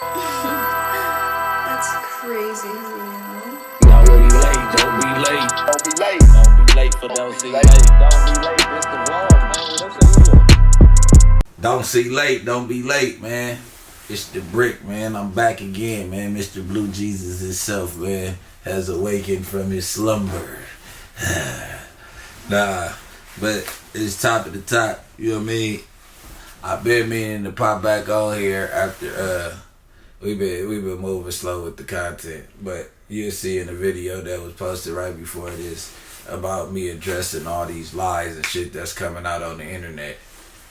That's crazy, Julio. Don't be late, don't be late. Don't be late. Don't be late for don't see late. Don't be late, it's the vlog, man. What's up? Don't see late, don't be late, man. It's the Bricc, man. I'm back again, man. Mr. Blue Jesus himself, man, has awakened from his slumber. Nah, but it's top of the top, you know what I mean? I've been meaning to pop back on here after we've been moving slow with the content, but you'll see in the video that was posted right before this about me addressing all these lies and shit that's coming out on the internet.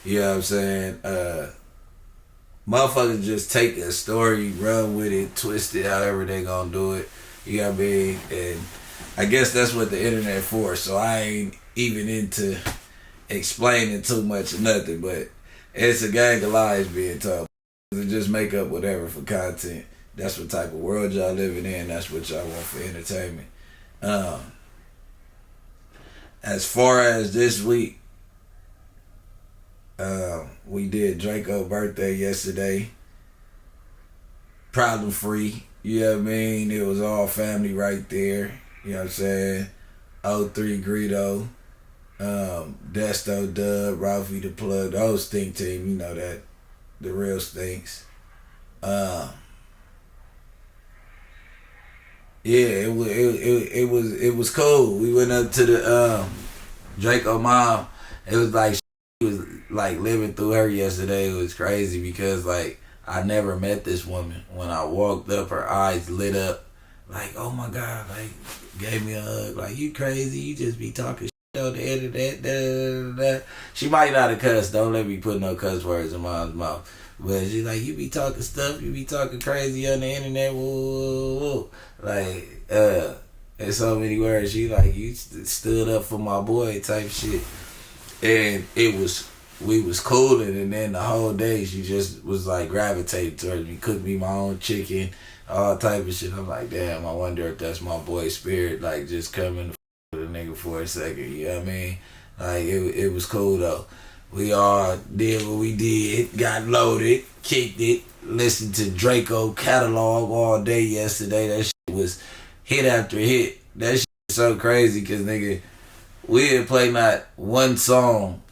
You know what I'm saying? Motherfuckers just take a story, run with it, twist it however they gonna do it. You know what I mean? And I guess that's what the internet for. So I ain't even into explaining too much or nothing, but it's a gang of lies being told. And just make up whatever for content. That's what type of world y'all living in. That's what y'all want for entertainment. As far as this week, we did Draco birthday yesterday. Problem free. You know what I mean? It was all family right there. You know what I'm saying? 03 Greedo. Desto Dub, Ralphie the Plug, the whole stink team, you know that. The real stinks. Yeah, it was cool. We went up to the Draco mom. It was like she was like living through her yesterday. It was crazy because like I never met this woman. When I walked up, her eyes lit up. Like, oh my God, like gave me a hug. Like, you crazy? You just be talking shit on the internet. Da, da, da, da. She might not have cussed. Don't let me put no cuss words in mom's mouth. But she's like, you be talking stuff. You be talking crazy on the internet. Woo, woo, woo. Like, in so many words. She like, you stood up for my boy type shit. And we was cooling, and then the whole day she just was like gravitated towards me, cooked me my own chicken, all type of shit. I'm like, damn, I wonder if that's my boy spirit, like just coming with a nigga for a second, you know what I mean? Like it was cool though. We all did what we did, got loaded, kicked it, listened to Draco catalog all day yesterday. That shit was hit after hit. That shit was so crazy because nigga, we didn't play not one song.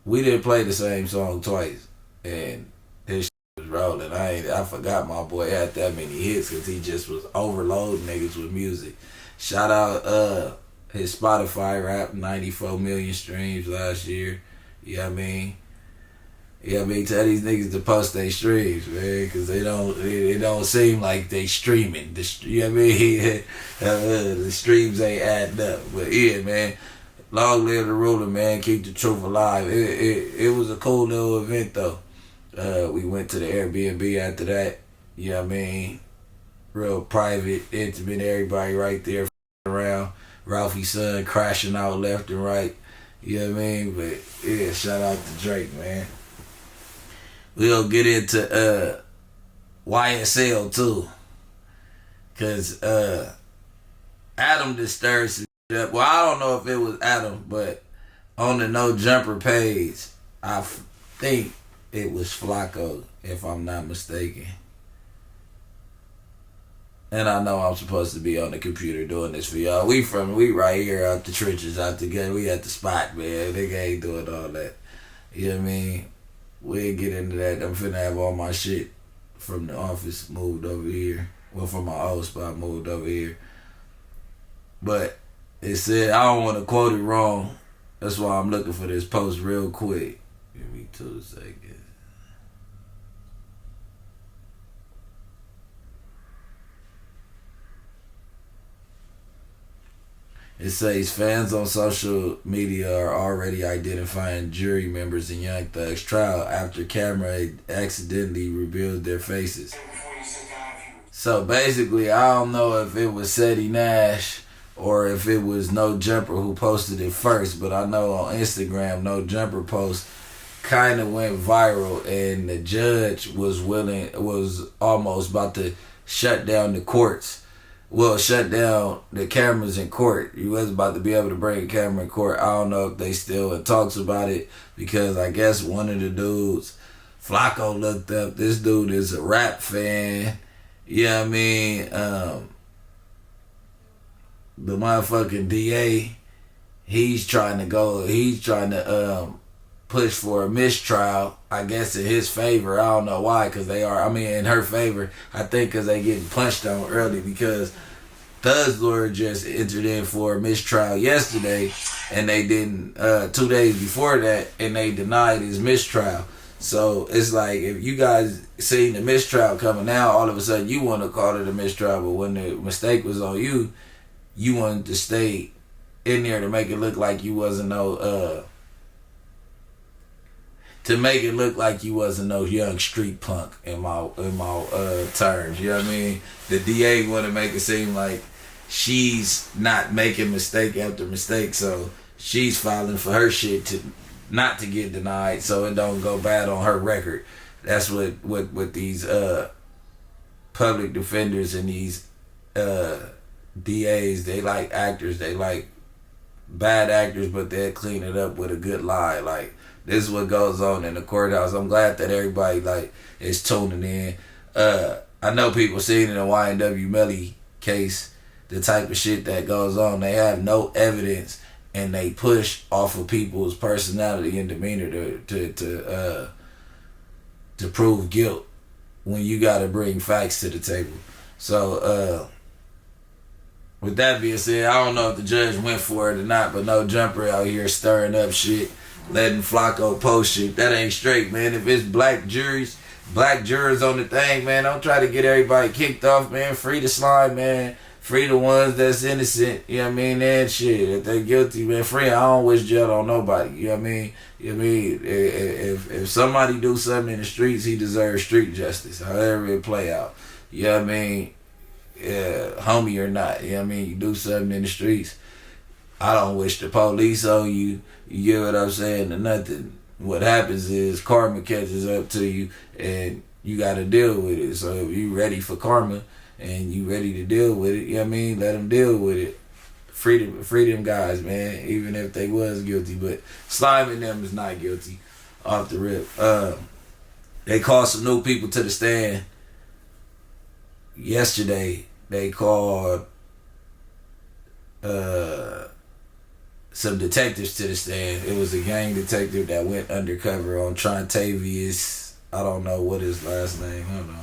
We didn't play the same song twice, and his shit was rolling. I forgot my boy had that many hits because he just was overloading niggas with music. Shout out his Spotify rap, 94 million streams last year. You know what I mean? You know what I mean? Tell these niggas to post their streams, man, because it don't seem like they streaming. You know what I mean? The streams ain't adding up. But yeah, man. Long live the ruler, man. Keep the truth alive. It was a cool little event, though. We went to the Airbnb after that. You know what I mean? Real private, intimate, everybody right there around. Ralphie's son crashing out left and right. You know what I mean? But yeah, shout out to Drake, man. We'll get into YSL, too. Because Adam disturbed some shit up. Well, I don't know if it was Adam, but on the No Jumper page, I think it was Flacco, if I'm not mistaken. And I know I'm supposed to be on the computer doing this for y'all. We right here out the trenches, out together. We at the spot, man. Nigga ain't doing all that. You know what I mean? We'll get into that. I'm finna have all my shit from the office moved over here. Well, from my old spot moved over here. But it said, I don't want to quote it wrong. That's why I'm looking for this post real quick. Give me 2 seconds. It says fans on social media are already identifying jury members in Young Thug's trial after camera accidentally revealed their faces. So basically, I don't know if it was Seti Nash or if it was No Jumper who posted it first, but I know on Instagram, No Jumper post kind of went viral, and the judge was almost about to shut down the courts. Well, shut down the cameras in court. You was about to be able to bring a camera in court. I don't know if they still in talks about it because I guess one of the dudes Flacco looked up. This dude is a rap fan. You know what I mean? The motherfucking DA, he's trying to push for a mistrial, I guess in his favor. I don't know why, because in her favor, I think because they getting punched on early, because Thug's lawyer just entered in for a mistrial yesterday, and they didn't 2 days before that, and they denied his mistrial. So it's like, if you guys seen the mistrial coming now, all of a sudden you want to call it a mistrial, but when the mistake was on you, you wanted to stay in there to make it look like you wasn't no young street punk in my terms. You know what I mean? The DA want to make it seem like she's not making mistake after mistake, so she's filing for her shit to not to get denied, so it don't go bad on her record. That's what these public defenders and these DAs, they like actors, they like bad actors, but they'll clean it up with a good lie. Like, this is what goes on in the courthouse. I'm glad that everybody is tuning in. I know people seen in the YNW Melly case the type of shit that goes on. They have no evidence, and they push off of people's personality and demeanor to prove guilt when you got to bring facts to the table. So with that being said, I don't know if the judge went for it or not, but no jumper out here stirring up shit, letting Flacco post shit. That ain't straight, man. If it's black jurors on the thing, man, don't try to get everybody kicked off, man. Free the slime, man. Free the ones that's innocent, you know what I mean, and shit. If they guilty, man, free. I don't wish jail on nobody, you know what I mean? You know what I mean? If somebody do something in the streets, he deserves street justice, however it play out. You know what I mean? Yeah, homie or not, you know what I mean? You do something in the streets, I don't wish the police on you. You get what I'm saying? Or nothing. What happens is karma catches up to you, and you got to deal with it. So if you ready for karma and you ready to deal with it, you know what I mean? Let them deal with it. Free them guys, man, even if they was guilty. But Slime and them is not guilty off the rip. They called some new people to the stand yesterday. They called some detectives to the stand. It was a gang detective that went undercover on Trontavious. I don't know what his last name. I don't know.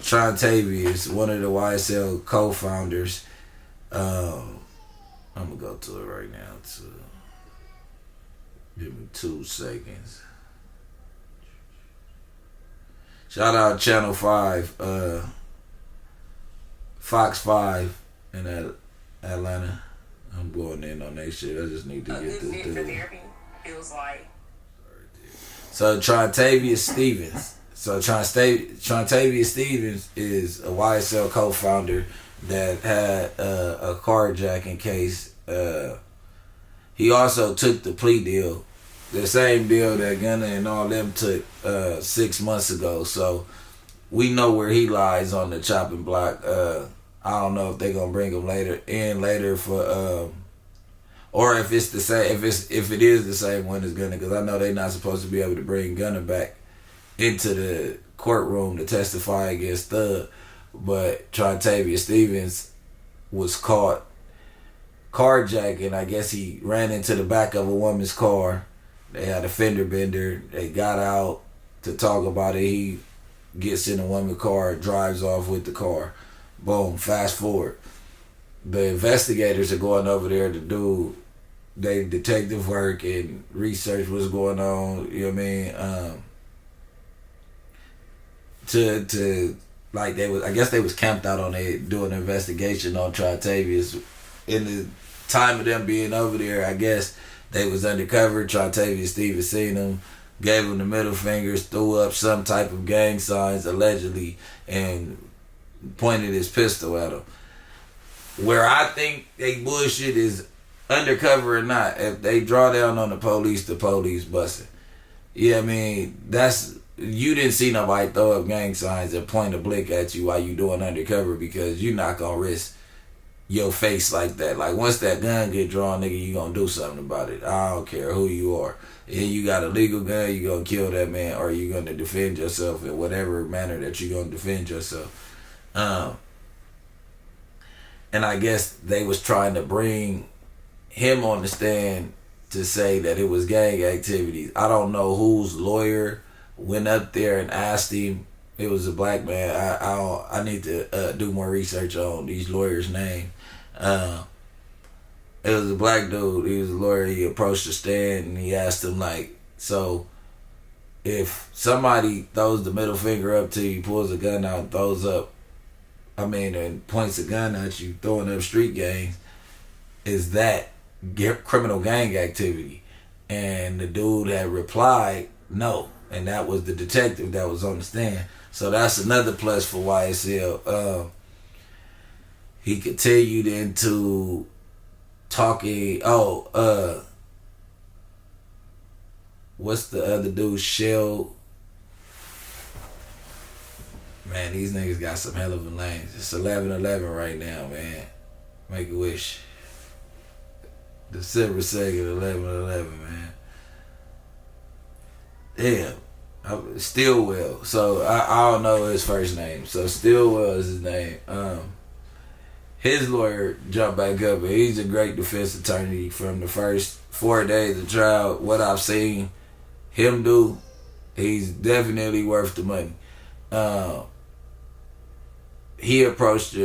Trontavious, one of the YSL co-founders. I'm gonna go to it right now. Give me 2 seconds. Shout out Channel 5, Fox 5 in Atlanta. I'm going in on that shit. I just need to get this dude. Feels like. So Trontavious Stevens. So Trontavious Stevens is a YSL co-founder that had a carjacking case. He also took the plea deal, the same deal that Gunna and all them took 6 months ago. So we know where he lies on the chopping block. I don't know if they're gonna bring him later for or if it's the same, if it is the same one as Gunna, because I know they're not supposed to be able to bring Gunna back into the courtroom to testify against Thug. But Trontavious Stevens was caught carjacking. I guess he ran into the back of a woman's car. They had a fender bender. They got out to talk about it. He gets in a woman's car, drives off with the car. Boom, fast forward. The investigators are going over there to do their detective work and research what's going on, you know what I mean? I guess they was camped out on it doing an investigation on Trontavious. In the time of them being over there, I guess they was undercover. Trontavious Stevens seen them, gave him the middle fingers, threw up some type of gang signs allegedly, and pointed his pistol at him. Where I think they bullshit is undercover or not. If they draw down on the police busting. Yeah, I mean, you didn't see nobody throw up gang signs and point a blick at you while you doing undercover, because you're not gonna risk your face like that. Like once that gun get drawn, nigga, you gonna do something about it. I don't care who you are. And you got a legal gun, you gonna kill that man, or you gonna defend yourself in whatever manner that you gonna defend yourself. And I guess they was trying to bring him on the stand to say that it was gang activities. I don't know whose lawyer went up there and asked him. It was a black man. I need to do more research on these lawyers' name. It was a black dude. He was a lawyer. He approached the stand and he asked him like, so if somebody throws the middle finger up to you, pulls a gun out, and throws up, and points a gun at you, throwing up street gangs, is that criminal gang activity? And the dude had replied, no. And that was the detective that was on the stand. So that's another plus for YSL. He continued into talking. What's the other dude? Shell. Man, these niggas got some hell of a names. It's 11/11 right now, man. Make a wish. December 2nd, 11/11, man. Damn. Stillwell. So I don't know his first name. So Stillwell is his name. His lawyer jumped back up, and he's a great defense attorney. From the first 4 days of trial, what I've seen him do, he's definitely worth the money. He approached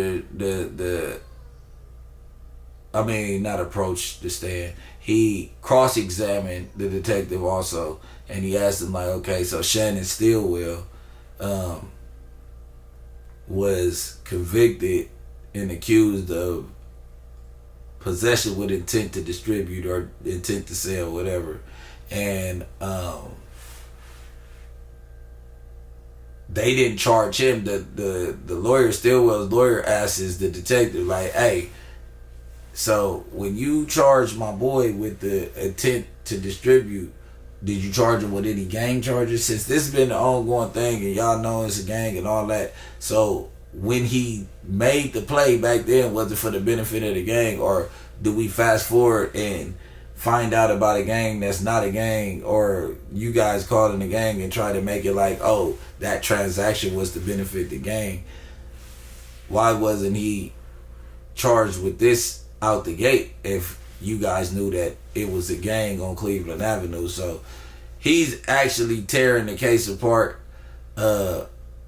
not approached the stand. He cross-examined the detective also, and he asked him like, okay, so Shannon Stillwell was convicted and accused of possession with intent to distribute or intent to sell, whatever. And they didn't charge him. The lawyer, Stillwell's lawyer, asks the detective like, hey, so when you charged my boy with the intent to distribute, did you charge him with any gang charges? Since this has been an ongoing thing and y'all know it's a gang and all that, so when he made the play back then, was it for the benefit of the gang, or do we fast forward and find out about a gang that's not a gang, or you guys call it a gang and try to make it like, oh, that transaction was to benefit the gang? Why wasn't he charged with this out the gate if you guys knew that it was a gang on Cleveland Avenue? So he's actually tearing the case apart.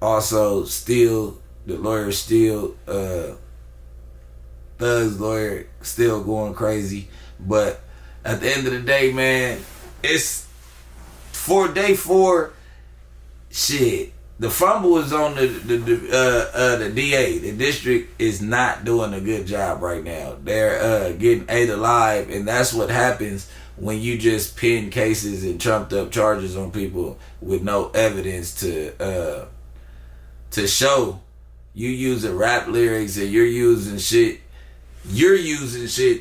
Also, the lawyer Thug's lawyer still going crazy. But at the end of the day, man, it's for day 4. Shit, the fumble is on the DA. The district is not doing a good job right now. They're getting ate alive, and that's what happens when you just pin cases and trumped up charges on people with no evidence to show. You using rap lyrics and you're using shit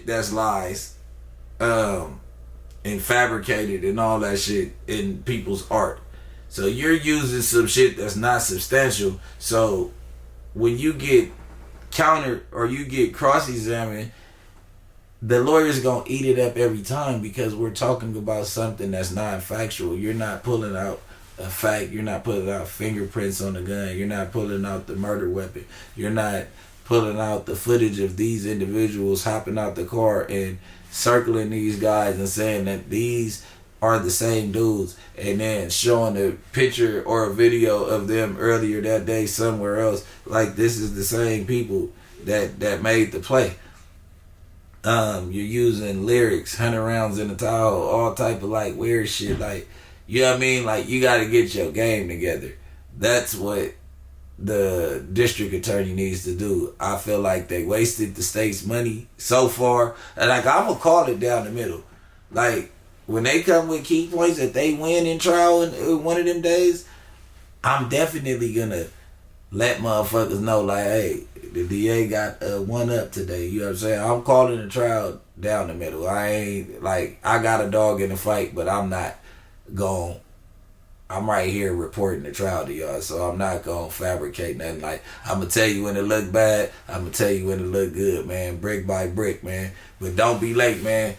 that's lies, and fabricated and all that shit in people's art. So you're using some shit that's not substantial. So when you get countered or you get cross-examined, the lawyer's gonna eat it up every time, because we're talking about something that's non-factual. You're not pulling out a fact. You're not pulling out fingerprints on the gun. You're not pulling out the murder weapon. You're not pulling out the footage of these individuals hopping out the car and circling these guys and saying that these are the same dudes, and then showing a picture or a video of them earlier that day somewhere else like this is the same people that made the play. You're using lyrics, 100 rounds in the towel, all type of like weird shit, like, you know what I mean? Like, you gotta get your game together. That's what the district attorney needs to do. I feel like they wasted the state's money so far. And like, I'm gonna call it down the middle. Like, when they come with key points that they win in trial in one of them days, I'm definitely gonna let motherfuckers know, like, hey, the DA got one up today. You know what I'm saying? I'm calling the trial down the middle. I ain't, like, I got a dog in the fight, but I'm not gonna I'm right here reporting the trial to y'all, so I'm not gonna fabricate nothing. Like, I'm gonna tell you when it look bad, I'm gonna tell you when it look good, man. Brick by brick, man. But don't be late, man.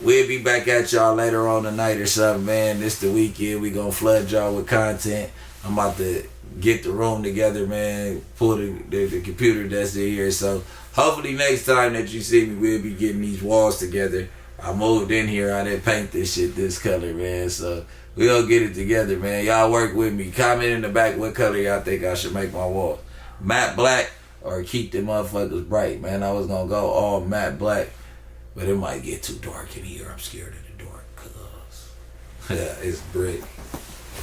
We'll be back at y'all later on tonight or something, man. This the weekend. We gonna flood y'all with content. I'm about to get the room together, man. Pull the computer that's in here. So hopefully next time that you see me, we'll be getting these walls together. I moved in here. I didn't paint this shit this color, man. So we gonna get it together, man. Y'all work with me. Comment in the back what color y'all think I should make my walls. Matte black or keep them motherfuckers bright, man. I was gonna go all matte black, but it might get too dark in here. I'm scared of the dark, cuz. Yeah, it's brick.